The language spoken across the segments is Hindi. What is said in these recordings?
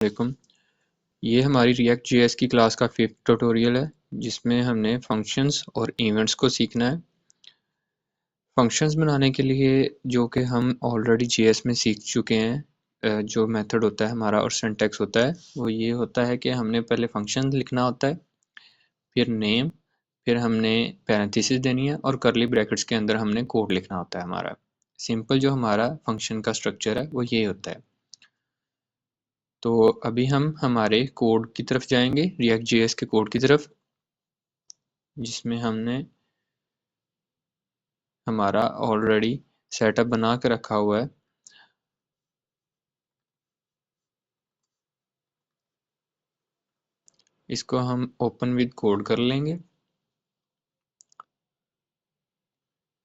वालेकुम। ये हमारी रिएक्ट जेएस की क्लास का 5th ट्यूटोरियल है जिसमें हमने फंक्शंस और इवेंट्स को सीखना है। फंक्शंस बनाने के लिए जो कि हम ऑलरेडी जेएस में सीख चुके हैं, जो मेथड होता है हमारा और सिंटैक्स होता है वो ये होता है कि हमने पहले फंक्शन लिखना होता है, फिर नेम, फिर हमने पैरेंथेसिस देनी है और करली ब्रैकेट्स के अंदर हमने कोड लिखना होता है। हमारा सिंपल जो हमारा फंक्शन का स्ट्रक्चर है वो ये होता है। तो अभी हम हमारे कोड की तरफ जाएंगे, रिएक्ट जेएस के कोड की तरफ, जिसमें हमने हमारा ऑलरेडी सेटअप बना के रखा हुआ है। इसको हम ओपन विद कोड कर लेंगे।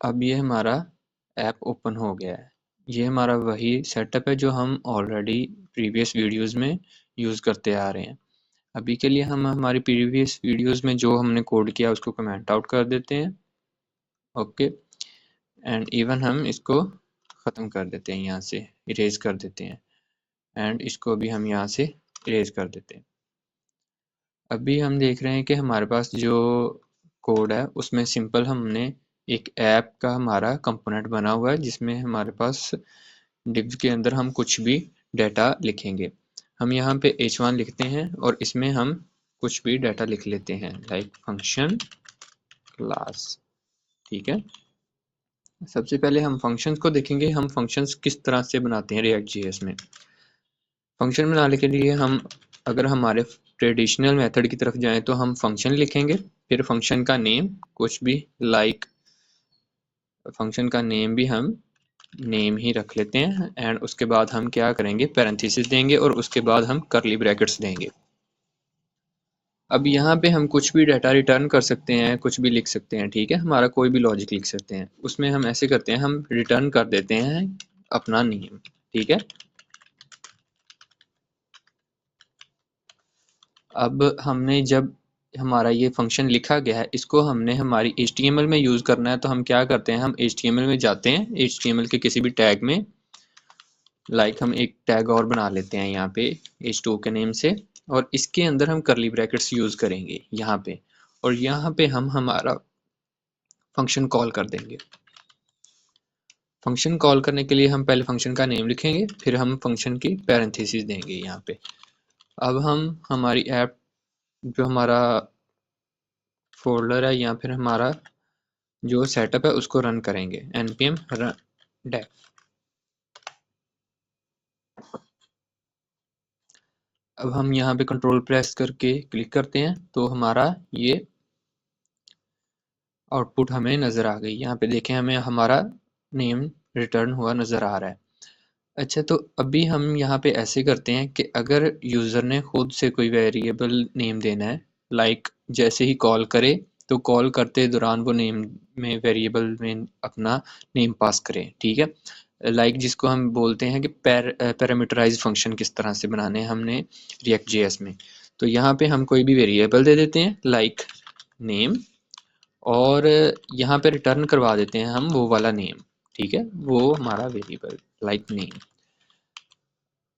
अब ये हमारा ऐप ओपन हो गया है। ये हमारा वही सेटअप है जो हम ऑलरेडी प्रीवियस वीडियोस में यूज़ करते आ रहे हैं। अभी के लिए हम हमारी प्रीवियस वीडियोस में जो हमने कोड किया उसको कमेंट आउट कर देते हैं। ओके, एंड इवन हम इसको ख़त्म कर देते हैं, यहाँ से इरेज कर देते हैं, एंड इसको भी हम यहाँ से इरेज कर देते हैं। अभी हम देख रहे हैं कि हमारे पास जो कोड है उसमें सिंपल हमने एक ऐप का हमारा कंपोनेंट बना हुआ है जिसमें हमारे पास डिव के अंदर हम कुछ भी डाटा लिखेंगे। हम यहाँ पे h1 लिखते हैं और इसमें हम कुछ भी डाटा लिख लेते हैं, लाइक फंक्शन क्लास। ठीक है, सबसे पहले हम फंक्शंस को देखेंगे। हम फंक्शंस किस तरह से बनाते हैं रिएक्ट जेएस में। फंक्शन बनाने के लिए हम अगर हमारे ट्रेडिशनल मेथड की तरफ जाएं तो हम फंक्शन लिखेंगे, फिर फंक्शन का नेम कुछ भी, लाइक फंक्शन का नेम भी हम नेम ही रख लेते हैं, एंड उसके बाद हम क्या करेंगे, पैरेंथेसिस देंगे और उसके बाद हम करली ब्रैकेट्स देंगे। अब यहाँ पे हम कुछ भी डाटा रिटर्न कर सकते हैं, कुछ भी लिख सकते हैं। ठीक है, हमारा कोई भी लॉजिक लिख सकते हैं। उसमें हम ऐसे करते हैं, हम रिटर्न कर देते हैं अपना नेम। ठीक है, अब हमने जब हमारा ये फंक्शन लिखा गया है इसको हमने हमारी HTML में यूज़ करना है, तो हम क्या करते हैं, हम HTML में जाते हैं, HTML के किसी भी टैग में, लाइक हम एक टैग और बना लेते हैं यहाँ पे h2 के नेम से, और इसके अंदर हम करली ब्रैकेट्स यूज़ करेंगे यहाँ पे, और यहाँ पे हम हमारा फंक्शन कॉल कर देंगे। फंक्शन कॉल करने के लिए हम पहले फंक्शन का नेम लिखेंगे, फिर हम फंक्शन की पैरेंथेसिस देंगे यहाँ पे। अब हम हमारी ऐप जो हमारा फोल्डर है या फिर हमारा जो सेटअप है उसको रन करेंगे, npm run dev। अब हम यहाँ पे कंट्रोल प्रेस करके क्लिक करते हैं तो हमारा ये आउटपुट हमें नज़र आ गई। यहाँ पे देखें, हमें हमारा नेम रिटर्न हुआ नज़र आ रहा है। अच्छा, तो अभी हम यहाँ पे ऐसे करते हैं कि अगर यूज़र ने खुद से कोई वेरिएबल नेम देना है, लाइक जैसे ही कॉल करे तो कॉल करते दौरान वो नेम में वेरिएबल में अपना नेम पास करें। ठीक है, लाइक जिसको हम बोलते हैं कि पैरामीटराइज फंक्शन किस तरह से बनाने हैं हमने रिएक्ट जेएस में। तो यहाँ पे हम कोई भी वेरिएबल दे देते हैं लाइक नेम, और यहाँ पे रिटर्न करवा देते हैं हम वो वाला नेम। ठीक है, वो हमारा वेरिएबल लाइक नेम,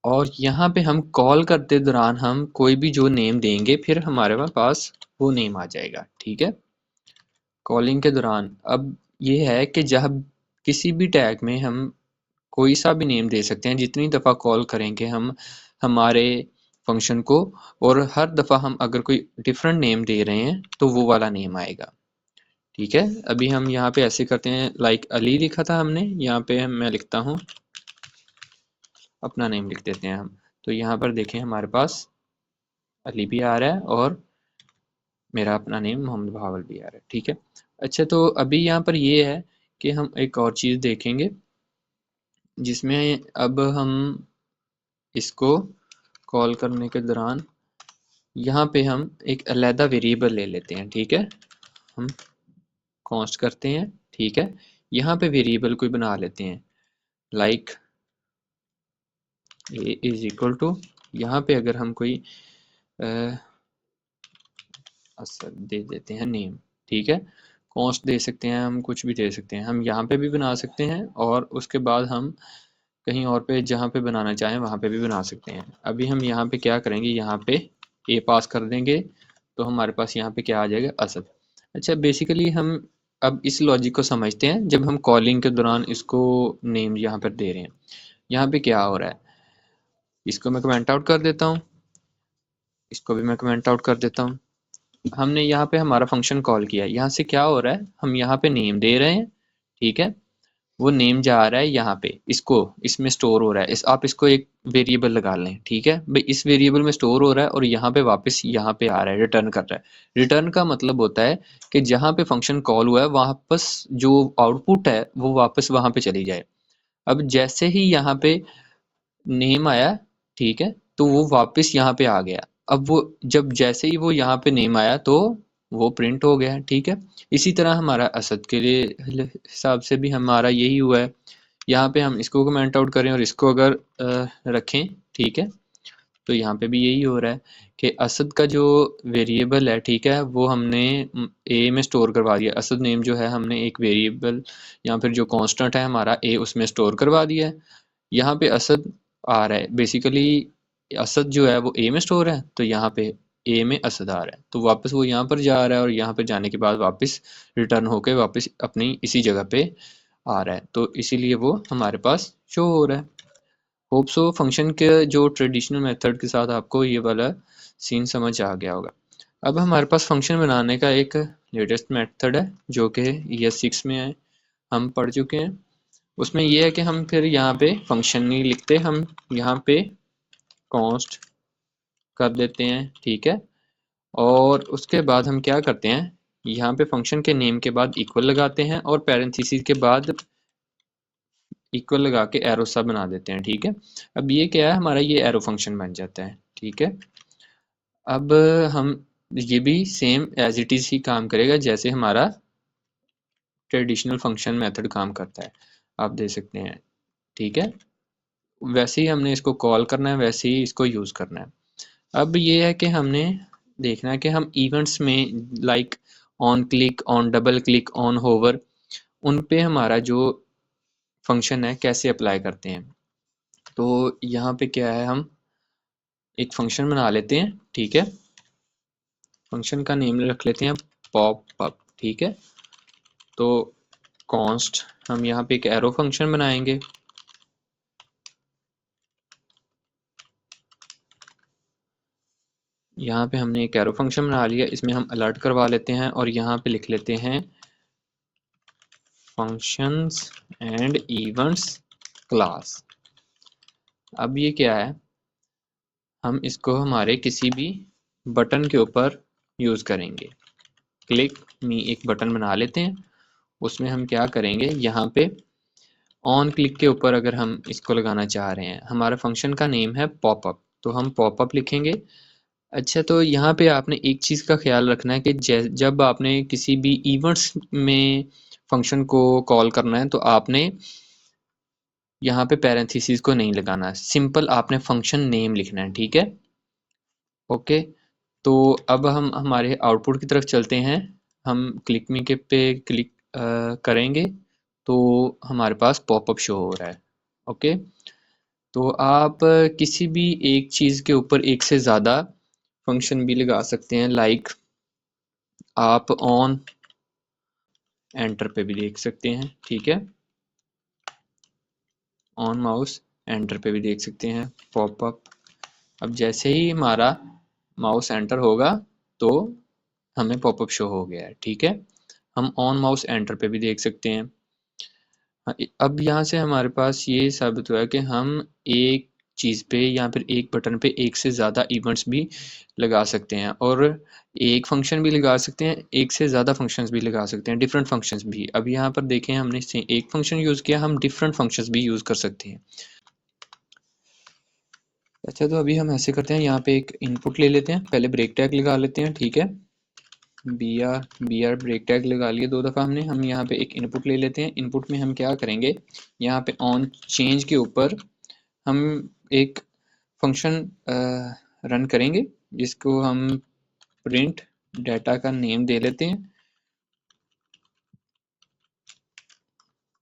और यहाँ पे हम कॉल करते दौरान हम कोई भी जो नेम देंगे फिर हमारे पास वो नेम आ जाएगा। ठीक है, कॉलिंग के दौरान अब ये है कि जब किसी भी टैग में हम कोई सा भी नेम दे सकते हैं, जितनी दफ़ा कॉल करेंगे हम हमारे फंक्शन को, और हर दफ़ा हम अगर कोई डिफरेंट नेम दे रहे हैं तो वो वाला नेम आएगा। ठीक है, अभी हम यहाँ पे ऐसे करते हैं, लाइक अली लिखा था हमने, यहाँ पे मैं लिखता हूँ अपना नेम लिख देते हैं हम। तो यहाँ पर देखें हमारे पास अली भी आ रहा है और मेरा अपना नेम मोहम्मद भावल भी आ रहा है। ठीक है, अच्छा, तो अभी यहाँ पर ये है कि हम एक और चीज़ देखेंगे जिसमें अब हम इसको कॉल करने के दौरान यहाँ पे हम एक अलहदा वेरिएबल ले लेते हैं। ठीक है, हम कॉन्स्ट करते हैं। ठीक है, यहाँ पे वेरिएबल कोई बना लेते हैं, like a is equal to, यहाँ पे अगर हम कोई दे देते हैं नेम। ठीक है, कॉन्स्ट दे सकते हैं हम, कुछ भी दे सकते हैं, हम यहाँ पे भी बना सकते हैं और उसके बाद हम कहीं और पे जहाँ पे बनाना चाहें वहाँ पे भी बना सकते हैं। अभी हम यहाँ पे क्या करेंगे, यहाँ पे ए पास कर देंगे तो हमारे पास यहाँ पे क्या आ जाएगा, असद। अच्छा, बेसिकली हम अब इस लॉजिक को समझते हैं जब हम कॉलिंग के दौरान इसको नेम यहाँ पर दे रहे हैं। यहाँ पे क्या हो रहा है, इसको मैं कमेंट आउट कर देता हूँ, इसको भी मैं कमेंट आउट कर देता हूँ। हमने यहाँ पे हमारा फंक्शन कॉल किया है, यहाँ से क्या हो रहा है, हम यहाँ पे नेम दे रहे हैं, ठीक है। वो नेम जा रहा है यहाँ पे, इसको इसमें स्टोर हो रहा है, आप इसको एक वेरिएबल लगा लें, ठीक है भाई। इस वेरिएबल में स्टोर हो रहा है और यहाँ पे वापस यहाँ पे आ रहा है, रिटर्न कर रहा है। रिटर्न का मतलब होता है कि जहाँ पे फंक्शन कॉल हुआ है वापस जो आउटपुट है वो वापस वहाँ पे चली जाए। अब जैसे ही यहाँ पे नेम आया, ठीक है, तो वो वापस यहाँ पे आ गया। अब वो जब जैसे ही वो यहाँ पे नेम आया तो वो प्रिंट हो गया, ठीक है। इसी तरह हमारा असद के लिए हिसाब से भी हमारा यही हुआ है। यहाँ पे हम इसको कमेंट आउट करें और इसको अगर रखें, ठीक है, तो यहाँ पे भी यही हो रहा है कि असद का जो वेरिएबल है, ठीक है, वो हमने ए में स्टोर करवा दिया। असद नेम जो है हमने एक वेरिएबल या फिर जो कांस्टेंट है हमारा ए, उसमें स्टोर करवा दिया है। यहाँ पे असद आ रहा है, बेसिकली असद जो है वो ए में स्टोर है, तो यहाँ पे ए में असद आ रहा है, तो वापस वो यहाँ पर जा रहा है और यहाँ पर जाने के बाद वापस रिटर्न होके वापस अपनी इसी जगह पे आ रहा है, तो इसीलिए वो हमारे पास शो हो रहा है। होप सो फंक्शन के जो ट्रेडिशनल मेथड के साथ आपको ये वाला सीन समझ आ गया होगा। अब हमारे पास फंक्शन बनाने का एक लेटेस्ट मेथड है जो कि ES6 में है, हम पढ़ चुके हैं। उसमें ये है कि हम फिर यहाँ पे फंक्शन नहीं लिखते, हम यहाँ पे कॉन्स्ट कर देते हैं, ठीक है। और उसके बाद हम क्या करते हैं, यहाँ पे फंक्शन के नेम के बाद इक्वल लगाते हैं और पैरेंथेसिस के बाद इक्वल लगा के एरो सा बना देते हैं, ठीक है। अब ये क्या है, हमारा ये एरो फंक्शन बन जाता है, ठीक है। अब हम ये भी सेम एज इट इज़ ही काम करेगा जैसे हमारा ट्रेडिशनल फंक्शन मेथड काम करता है, आप देख सकते हैं, ठीक है। वैसे ही हमने इसको कॉल करना है, वैसे ही इसको यूज़ करना है। अब ये है कि हमने देखना है कि हम इवेंट्स में like on click, on double click, on hover, उन पे हमारा जो फंक्शन है कैसे अप्लाई करते हैं। तो यहाँ पे क्या है, हम एक फंक्शन बना लेते हैं, ठीक है। फंक्शन का नेम रख लेते हैं पॉप अप, ठीक है। तो कॉन्स्ट हम यहाँ पे एक एरो फंक्शन बनाएंगे, यहाँ पे हमने एक एरो फंक्शन बना लिया, इसमें हम अलर्ट करवा लेते हैं और यहाँ पे लिख लेते हैं फंक्शंस एंड इवेंट्स क्लास। अब ये क्या है, हम इसको हमारे किसी भी बटन के ऊपर यूज़ करेंगे। क्लिक मी एक बटन बना लेते हैं, उसमें हम क्या करेंगे, यहाँ पे ऑन क्लिक के ऊपर अगर हम इसको लगाना चाह रहे हैं, हमारा फंक्शन का नेम है पॉपअप, तो हम पॉपअप लिखेंगे। अच्छा, तो यहाँ पे आपने एक चीज़ का ख्याल रखना है कि जब आपने किसी भी इवेंट्स में फंक्शन को कॉल करना है तो आपने यहाँ पे पैरेंथेसिस को नहीं लगाना, सिंपल आपने फंक्शन नेम लिखना है, ठीक है। ओके, तो अब हम हमारे आउटपुट की तरफ चलते हैं। हम क्लिक मी के पे क्लिक करेंगे तो हमारे पास पॉपअप शो हो रहा है, ओके। तो आप किसी भी एक चीज़ के ऊपर एक से ज़्यादा फंक्शन भी लगा सकते हैं, लाइक आप ऑन एंटर पे भी देख सकते हैं, ठीक है। ऑन माउस एंटर पे भी देख सकते हैं पॉपअप। अब जैसे ही हमारा माउस एंटर होगा तो हमें पॉपअप शो हो गया है, ठीक है। हम ऑन माउस एंटर पे भी देख सकते हैं। अब यहाँ से हमारे पास ये साबित हुआ है कि हम एक चीज़ पे या फिर एक बटन पे एक से ज़्यादा इवेंट्स भी लगा सकते हैं और एक फंक्शन भी लगा सकते हैं, एक से ज़्यादा फंक्शंस भी लगा सकते हैं, डिफरेंट फंक्शंस भी। अब यहाँ पर देखें, हमने एक फंक्शन यूज़ किया, हम डिफरेंट फंक्शंस भी यूज़ कर सकते हैं। अच्छा, तो अभी हम ऐसे करते हैं, यहाँ पे एक इनपुट ले लेते हैं, पहले ब्रेक टैग लगा लेते हैं, ठीक है। br ब्रेक टैग लगा लिए 2 दफ़ा हमने। हम यहाँ पे एक इनपुट ले लेते हैं, इनपुट में हम क्या करेंगे, यहाँ पे ऑन चेंज के ऊपर हम एक फंक्शन रन करेंगे जिसको हम प्रिंट डाटा का नेम दे लेते हैं।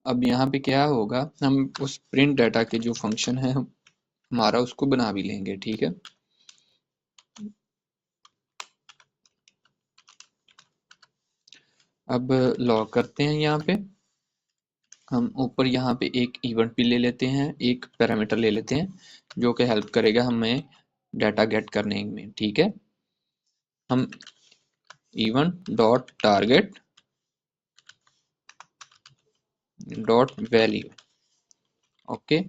अब यहाँ पे क्या होगा, हम उस प्रिंट डाटा के जो फंक्शन है हमारा उसको बना भी लेंगे, ठीक है। अब लॉग करते हैं, यहाँ पे हम ऊपर यहाँ पे एक इवेंट भी ले लेते हैं, एक पैरामीटर ले लेते हैं जो कि हेल्प करेगा हमें डाटा गेट करने में, ठीक है। हम event dot target dot value, okay.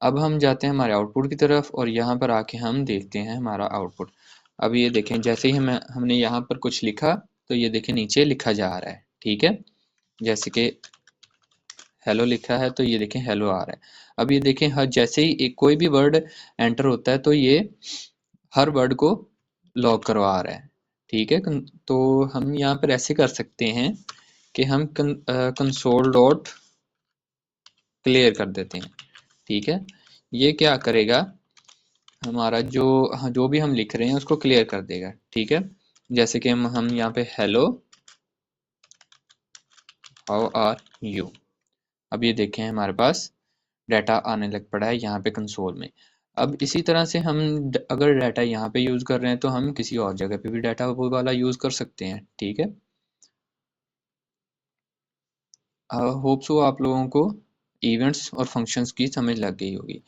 अब हम जाते हैं हमारे आउटपुट की तरफ और यहाँ पर आके हम देखते हैं हमारा आउटपुट। अब ये देखें, जैसे ही हमने यहाँ पर कुछ लिखा तो ये देखें नीचे लिखा जा रहा है, ठीक है। जैसे कि हेलो लिखा है तो ये देखें हेलो आ रहा है। अब ये देखें हर जैसे ही एक कोई भी वर्ड एंटर होता है तो ये हर वर्ड को लॉग करवा रहा है, ठीक है। तो हम यहाँ पर ऐसे कर सकते हैं कि हम कंसोल डॉट क्लियर कर देते हैं, ठीक है। ये क्या करेगा, हमारा जो भी हम लिख रहे हैं उसको क्लियर कर देगा, ठीक है। जैसे कि हम यहाँ पे हेलो हाउ आर यू, अब ये देखें हमारे पास डाटा आने लग पड़ा है यहाँ पे कंसोल में। अब इसी तरह से हम अगर डाटा यहाँ पे यूज़ कर रहे हैं तो हम किसी और जगह पे भी डाटा वो वाला यूज़ कर सकते हैं, ठीक है। होप सो आप लोगों को इवेंट्स और फंक्शंस की समझ लग गई होगी।